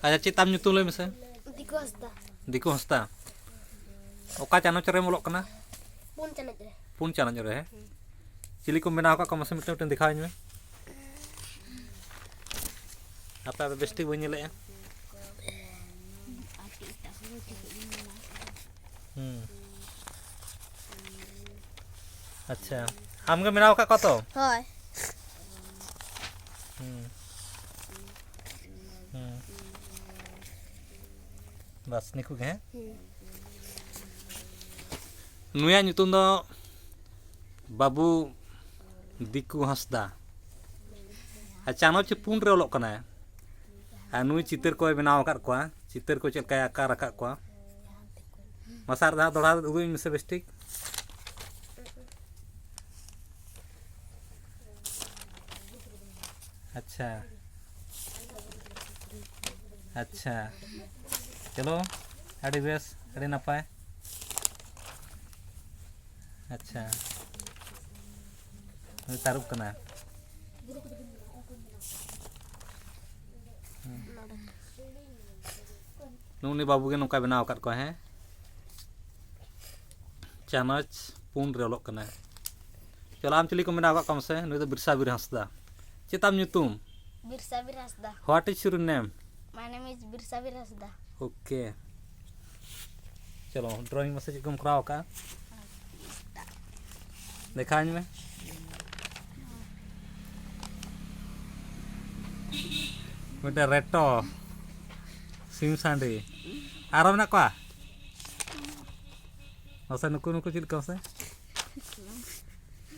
अच्छा चे ताम ᱧᱩᱛᱩᱢ ᱞᱟᱹᱭ ᱢᱮᱥᱮ दिको हस्ता ᱫᱤᱠᱩ ᱦᱟᱸᱥᱫᱟ ᱚᱠᱟ ᱪᱟᱱᱟᱪ ᱨᱮᱢ ᱚᱞᱚᱜ ᱠᱟᱱᱟ पुन चनज रे ᱯᱩᱱ ᱪᱟᱱᱟᱪ ᱨᱮ चिली को बनाव का मसे मिट्टे मिट्टे दिखाओ में आप बेस्टिक बन ले अच्छा आमगे बनाव का तो हाय बस निकू गे नुया ᱧᱩᱛᱩᱢ ᱫᱚ बाबू दिकू हंसदा चानच पुन रे ओलोग कना नुई चितर को बनाव आकाद कोआ चितर को चलका आकार आकाद कोआ मसार दा दोड़ा उदुई मिसे बेस्टिक अच्छा अच्छा चलो अड़ी बेस अड़ी नपाय अच्छा तारुब कना नुनी बाबू के नौका बनाव आकाद को है चानच पुन रे ओलोग कना चलो आम चिली को बनाव आकाद से नुई तो बिरसा बीर हंसदा चेताम ᱧᱩᱛᱩᱢ Birsa Bir Hansda what is your name my name is Birsa Bir Hansda okay चलो ड्राइंग में से चिकम कराव का देखाñ में मिटे रेटो सिम सांडी आरो ना को मसे नुकु नुकु चिल को से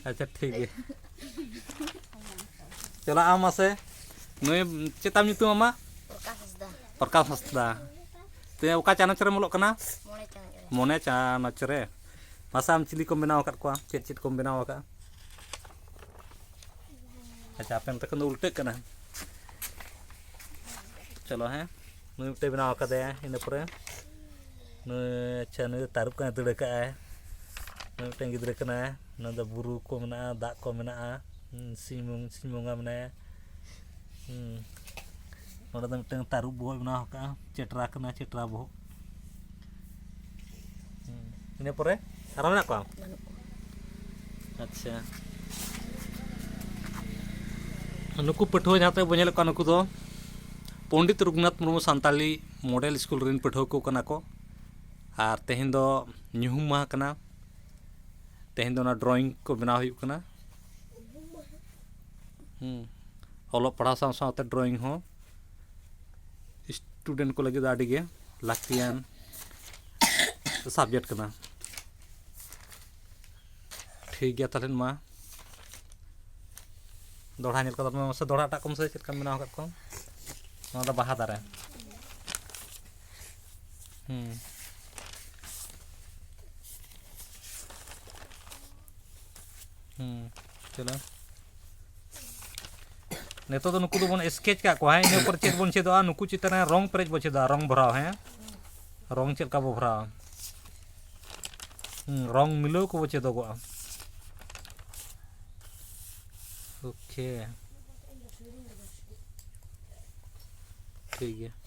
अच्छा ठीक है चलो आम मसे नुई चेताम ᱧᱩᱛᱩᱢ आमा प्रकाश हंसदा प्रकाश हंसदा ते ओका चानच रे मोलोग कना मोने चनज रे मोने चानच रे मासाम चिली को बनाव आकाद को चेत चेत को बनाव आका अच्छा आपन तक उल्टे कना चलो हैं नुई मिट्टे बनाव आका दे इन परे नुई अच्छा नुई तारुब का तड़ का है नुई मिट्टे गिद्रे कना न द बुरु को मना दा को मना सिमुंगा मना नोड़ा द मिट्टे तारुब बोय बनाव आका चेटरा कना चेटरा बो इन परे आराम ना को अच्छा नुकु पठुआ जहाँ बनेल को नुकु दो पंडित रघुनाथ मुर्मू सान्ताली मॉडल स्कूल रेन पठुआ को कना को और तेहें दो ᱧᱩᱦᱩᱢ माह कना तेहें दो ना ड्राइंग को बनाव हुई कना ओलो पढ़ा साव सावते ड्राइंग हो स्टूडेंट को लगे आड़ी गे लाक्तियान सब्जेक्ट कना ठीक गया तलेन मा दोड़ा नेल को मसे दोड़ा टा कम से चेक बनाव आकाद को ना बाहा दारे चलो नेतो तो नुकु बन स्केच का को है इन ऊपर चेक बन चेदो नुकु चित्र रंग प्रेज बचेदा रंग भराव है रंग चेक का बो भराव रंग मिलो को बचेदो गो ओके ठीक है